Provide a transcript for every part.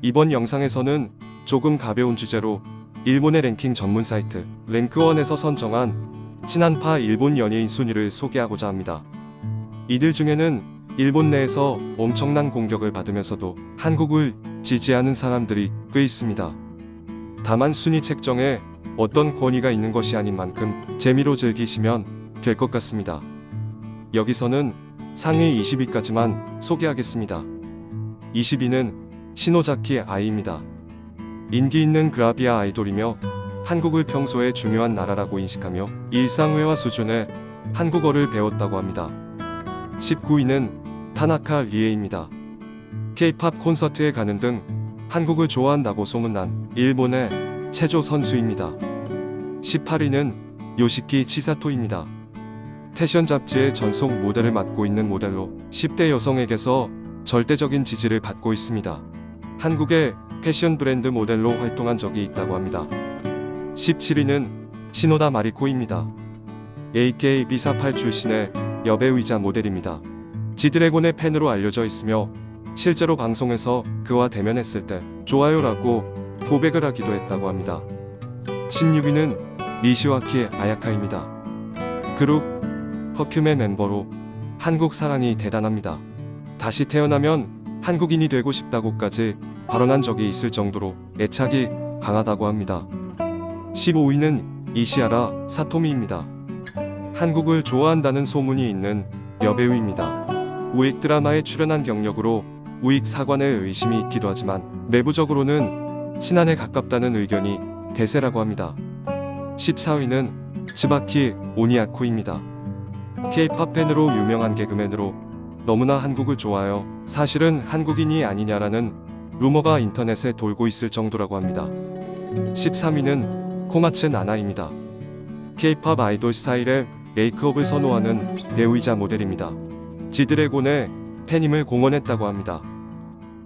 이번 영상에서는 조금 가벼운 주제로 일본의 랭킹 전문 사이트 랭크원에서 선정한 친한파 일본 연예인 순위를 소개하고자 합니다. 이들 중에는 일본 내에서 엄청난 공격을 받으면서도 한국을 지지하는 사람들이 꽤 있습니다. 다만 순위 책정에 어떤 권위가 있는 것이 아닌 만큼 재미로 즐기시면 될 것 같습니다. 여기서는 상위 20위까지만 소개하겠습니다. 20위는 시노자키 아이입니다. 인기 있는 그라비아 아이돌이며 한국을 평소에 중요한 나라라고 인식하며 일상회화 수준의 한국어를 배웠다고 합니다. 19위는 타나카 리에입니다. K-팝 콘서트에 가는 등 한국을 좋아한다고 소문난 일본의 체조 선수입니다. 18위는 요시키 치사토입니다. 패션 잡지의 전속 모델을 맡고 있는 모델로 10대 여성에게서 절대적인 지지를 받고 있습니다. 한국의 패션 브랜드 모델로 활동한 적이 있다고 합니다. 17위는 시노다 마리코입니다. AKB48 출신의 여배우이자 모델입니다. 지드래곤의 팬으로 알려져 있으며 실제로 방송에서 그와 대면했을 때 좋아요라고 고백을 하기도 했다고 합니다. 16위는 니시와키 아야카입니다. 그룹 퍼퓸의 멤버로 한국 사랑이 대단합니다. 다시 태어나면 한국인이 되고 싶다고까지 발언한 적이 있을 정도로 애착이 강하다고 합니다. 15위는 이시아라 사토미입니다. 한국을 좋아한다는 소문이 있는 여배우입니다. 우익 드라마에 출연한 경력으로 우익 사관의 의심이 있기도 하지만 내부적으로는 친한에 가깝다는 의견이 대세라고 합니다. 14위는 츠바키 오니아코입니다. K-팝 팬으로 유명한 개그맨으로 너무나 한국을 좋아하여 사실은 한국인이 아니냐라는 루머가 인터넷에 돌고 있을 정도라고 합니다. 13위는 코마츠 나나입니다. K-팝 아이돌 스타일의 메이크업을 선호하는 배우이자 모델입니다. 지드래곤의 팬임을 공언했다고 합니다.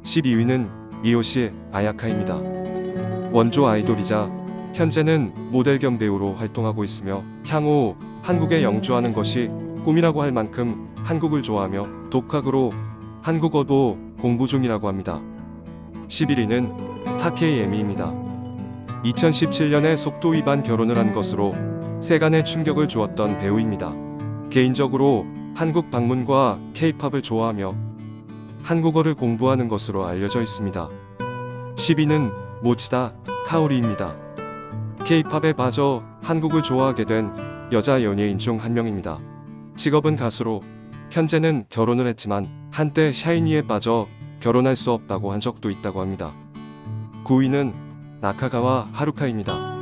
12위는 미요시 아야카입니다. 원조 아이돌이자 현재는 모델 겸 배우로 활동하고 있으며 향후 한국에 영주하는 것이 꿈이라고 할 만큼 한국을 좋아하며 독학으로 한국어도 공부 중이라고 합니다. 11위는 타케이에미입니다. 2017년에 속도 위반 결혼을 한 것으로 세간에 충격을 주었던 배우입니다. 개인적으로 한국 방문과 K-팝을 좋아하며 한국어를 공부하는 것으로 알려져 있습니다. 10위는 모치다 카오리입니다. K-팝에 빠져 한국을 좋아하게 된 여자 연예인 중 한 명입니다. 직업은 가수로 현재는 결혼을 했지만 한때 샤이니에 빠져 결혼할 수 없다고 한 적도 있다고 합니다. 9위는 나카가와 하루카입니다.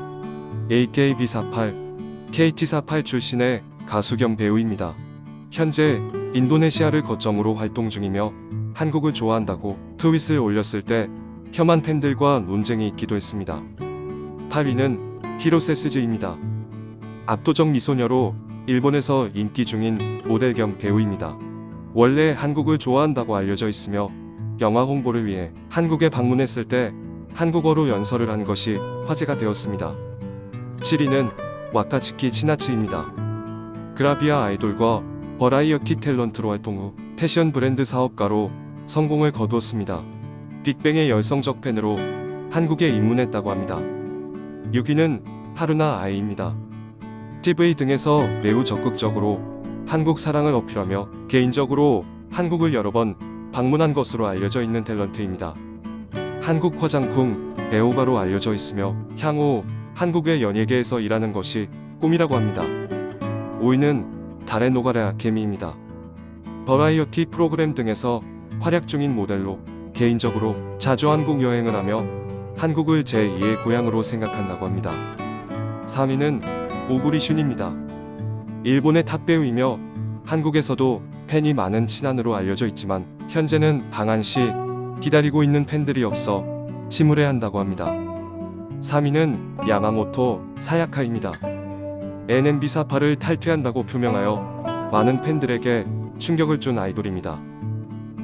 AKB48, KT48 출신의 가수 겸 배우입니다. 현재 인도네시아를 거점으로 활동 중이며 한국을 좋아한다고 트윗을 올렸을 때 혐한 팬들과 논쟁이 있기도 했습니다. 8위는 히로세 스즈입니다. 압도적 미소녀로 일본에서 인기 중인 모델 겸 배우입니다. 원래 한국을 좋아한다고 알려져 있으며 영화 홍보를 위해 한국에 방문했을 때 한국어로 연설을 한 것이 화제가 되었습니다. 7위는 와카츠키 치나츠입니다. 그라비아 아이돌과 버라이어티 탤런트로 활동 후 패션 브랜드 사업가로 성공을 거두었습니다. 빅뱅의 열성적 팬으로 한국에 입문했다고 합니다. 6위는 하루나 아이입니다. TV 등에서 매우 적극적으로 한국 사랑을 어필하며 개인적으로 한국을 여러 번 방문한 것으로 알려져 있는 탤런트입니다. 한국 화장품 애호가로 알려져 있으며 향후 한국의 연예계에서 일하는 것이 꿈이라고 합니다. 5위는 다레노가레 아케미입니다. 버라이어티 프로그램 등에서 활약 중인 모델로 개인적으로 자주 한국 여행을 하며 한국을 제2의 고향으로 생각한다고 합니다. 3위는 오구리 슌입니다. 일본의 탑 배우이며 한국에서도 팬이 많은 친한으로 알려져 있지만 현재는 방한 시 기다리고 있는 팬들이 없어 침울해한다고 합니다. 3위는 야마모토 사야카입니다. NMB48을 탈퇴한다고 표명하여 많은 팬들에게 충격을 준 아이돌입니다.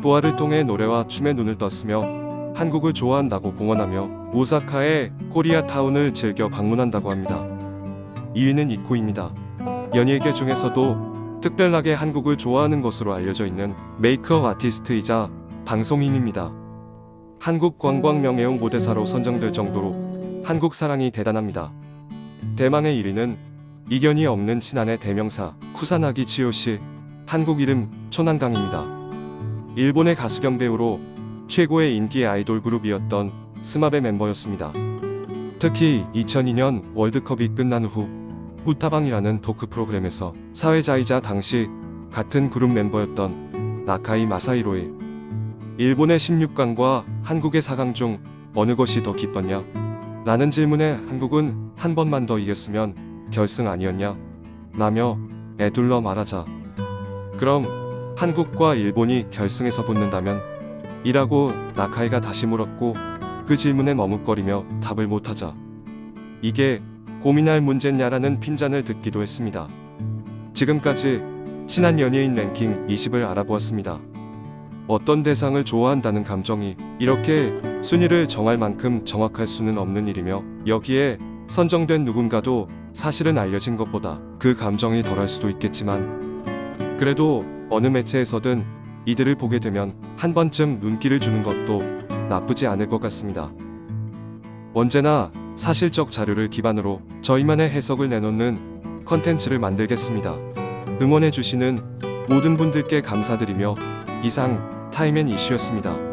부활을 통해 노래와 춤에 눈을 떴으며 한국을 좋아한다고 공언하며 오사카의 코리아타운을 즐겨 방문한다고 합니다. 2위는 이코입니다. 연예계 중에서도 특별하게 한국을 좋아하는 것으로 알려져 있는 메이크업 아티스트이자 방송인입니다. 한국 관광 명예용 모대사로 선정될 정도로 한국 사랑이 대단합니다. 대망의 1위는 이견이 없는 친한의 대명사 쿠사나기 치요시, 한국 이름 초난강입니다. 일본의 가수 겸 배우로 최고의 인기 아이돌 그룹이었던 스마베 멤버였습니다. 특히 2002년 월드컵이 끝난 후 후타방이라는 토크 프로그램에서 사회자이자 당시 같은 그룹 멤버였던 나카이 마사히로의 일본의 16강과 한국의 4강 중 어느 것이 더 기뻤냐? 라는 질문에 한국은 한 번만 더 이겼으면 결승 아니었냐? 라며 애둘러 말하자. 그럼 한국과 일본이 결승에서 붙는다면? 이라고 나카이가 다시 물었고 그 질문에 머뭇거리며 답을 못하자. 이게 고민할 문제냐라는 핀잔을 듣기도 했습니다. 지금까지 친한 연예인 랭킹 20을 알아보았습니다. 어떤 대상을 좋아한다는 감정이 이렇게 순위를 정할 만큼 정확할 수는 없는 일이며 여기에 선정된 누군가도 사실은 알려진 것보다 그 감정이 덜할 수도 있겠지만 그래도 어느 매체에서든 이들을 보게 되면 한 번쯤 눈길을 주는 것도 나쁘지 않을 것 같습니다. 언제나 사실적 자료를 기반으로 저희만의 해석을 내놓는 컨텐츠를 만들겠습니다. 응원해주시는 모든 분들께 감사드리며 이상 타임앤이슈였습니다.